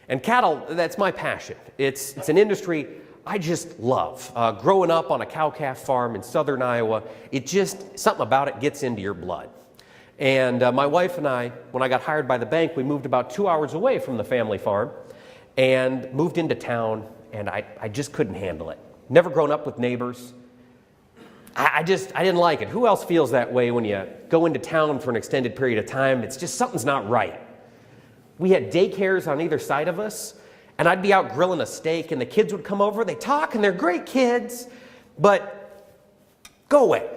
And cattle, that's my passion. It's an industry I just love. Growing up on a cow-calf farm in southern Iowa, something about it gets into your blood. And my wife and I, when I got hired by the bank, we moved about 2 hours away from the family farm and moved into town, and I just couldn't handle it. Never grown up with neighbors. I didn't like it. Who else feels that way when you go into town for an extended period of time? It's just something's not right. We had daycares on either side of us, and I'd be out grilling a steak, and the kids would come over. They talk, and they're great kids, but go away.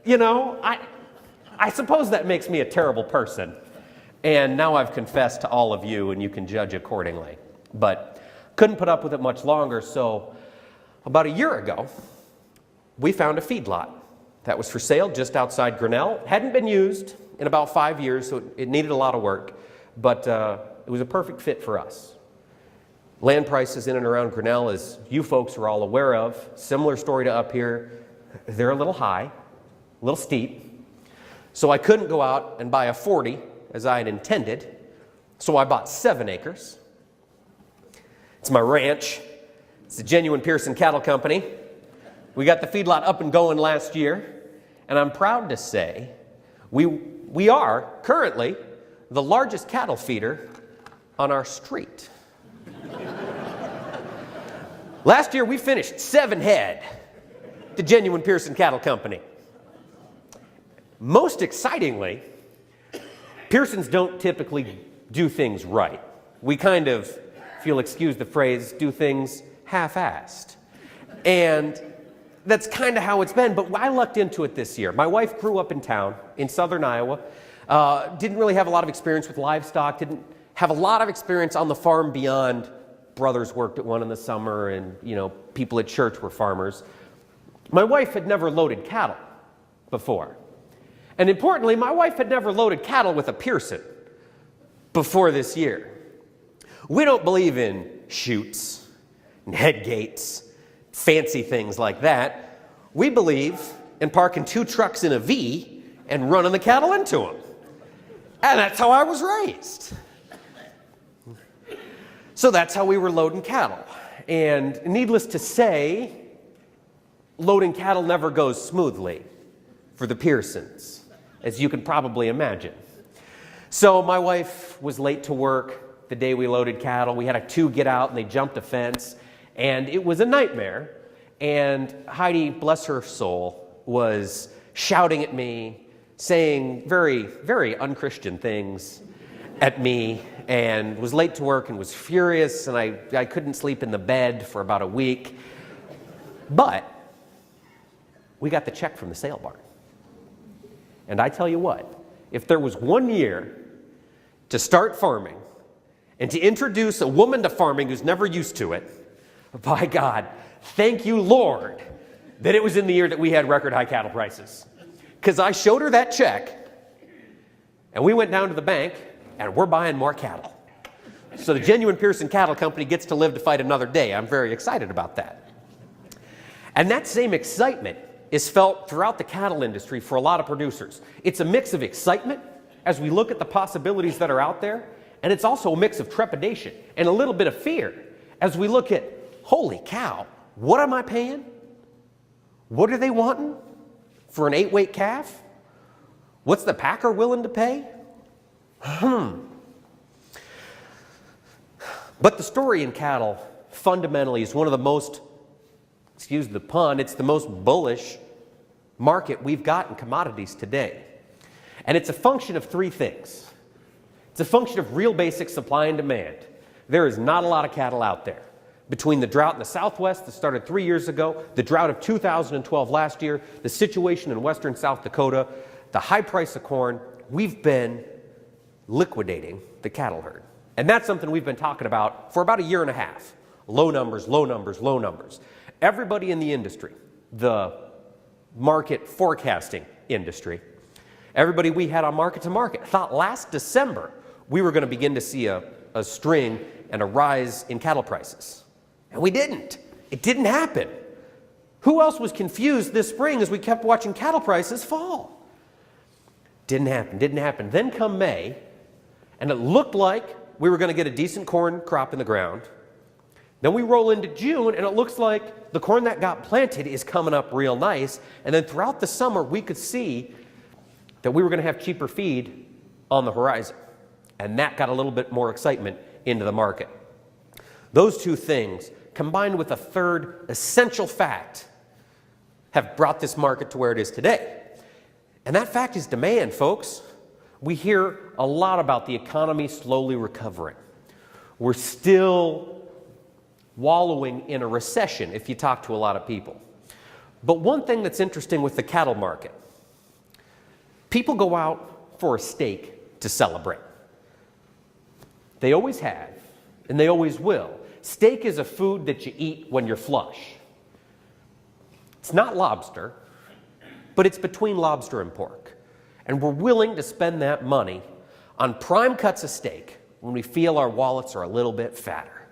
You know, I suppose that makes me a terrible person. And now I've confessed to all of you, and you can judge accordingly. But couldn't put up with it much longer, so about a year ago, we found a feedlot that was for sale just outside Grinnell. Hadn't been used in about 5 years, so it needed a lot of work, but it was a perfect fit for us. Land prices in and around Grinnell, as you folks are all aware of, similar story to up here, they're a little high, a little steep. So I couldn't go out and buy a 40 as I had intended, so I bought 7 acres. It's my ranch. It's the genuine Pearson Cattle Company. We got the feedlot up and going last year, and I'm proud to say we are currently the largest cattle feeder on our street. Last year we finished 7 head, the genuine Pearson Cattle Company. Most excitingly, Pearsons don't typically do things right. We kind of, if you'll excuse the phrase, do things half-assed. And that's kind of how it's been, but I lucked into it this year. My wife grew up in town in southern Iowa, didn't really have a lot of experience with livestock, didn't have a lot of experience on the farm beyond brothers worked at one in the summer and, you know, people at church were farmers. My wife had never loaded cattle before. And importantly, my wife had never loaded cattle with a Pearson before this year. We don't believe in chutes and head gates, fancy things like that. We believe in parking 2 trucks in a V and running the cattle into them. And that's how I was raised. So that's how we were loading cattle. And needless to say, loading cattle never goes smoothly for the Pearsons, as you can probably imagine. So my wife was late to work the day we loaded cattle. We had 2 get out and they jumped a fence, and it was a nightmare. And Heidi, bless her soul, was shouting at me, saying very, very unchristian things at me, and was late to work and was furious, and I couldn't sleep in the bed for about a week. But we got the check from the sale barn. And I tell you what, if there was 1 year to start farming and to introduce a woman to farming who's never used to it, by God, thank you, Lord, that it was in the year that we had record high cattle prices. Because I showed her that check, and we went down to the bank, and we're buying more cattle. So the genuine Pearson Cattle Company gets to live to fight another day. I'm very excited about that. And that same excitement is felt throughout the cattle industry for a lot of producers. It's a mix of excitement as we look at the possibilities that are out there, and it's also a mix of trepidation and a little bit of fear as we look at, holy cow, what am I paying? What are they wanting for an 8-weight calf? What's the packer willing to pay? But the story in cattle fundamentally is one of the most, excuse the pun, it's the most bullish market we've got in commodities today. And it's a function of 3 things. It's a function of real basic supply and demand. There is not a lot of cattle out there. Between the drought in the Southwest that started 3 years ago, the drought of 2012 last year, the situation in western South Dakota, the high price of corn, we've been liquidating the cattle herd. And that's something we've been talking about for about a year and a half. Low numbers, low numbers, low numbers. Everybody in the industry, the market forecasting industry, everybody we had on Market to Market thought last December we were going to begin to see a string and a rise in cattle prices. And we didn't. It didn't happen. Who else was confused this spring as we kept watching cattle prices fall? Didn't happen, didn't happen. Then come May, and it looked like we were going to get a decent corn crop in the ground. Then we roll into June, and it looks like the corn that got planted is coming up real nice. And then throughout the summer, we could see that we were going to have cheaper feed on the horizon. And that got a little bit more excitement into the market. Those two things, combined with a third essential fact, have brought this market to where it is today. And that fact is demand, folks. We hear a lot about the economy slowly recovering. We're still wallowing in a recession if you talk to a lot of people. But one thing that's interesting with the cattle market, people go out for a steak to celebrate. They always have, and they always will. Steak is a food that you eat when you're flush. It's not lobster, but it's between lobster and pork. And we're willing to spend that money on prime cuts of steak when we feel our wallets are a little bit fatter.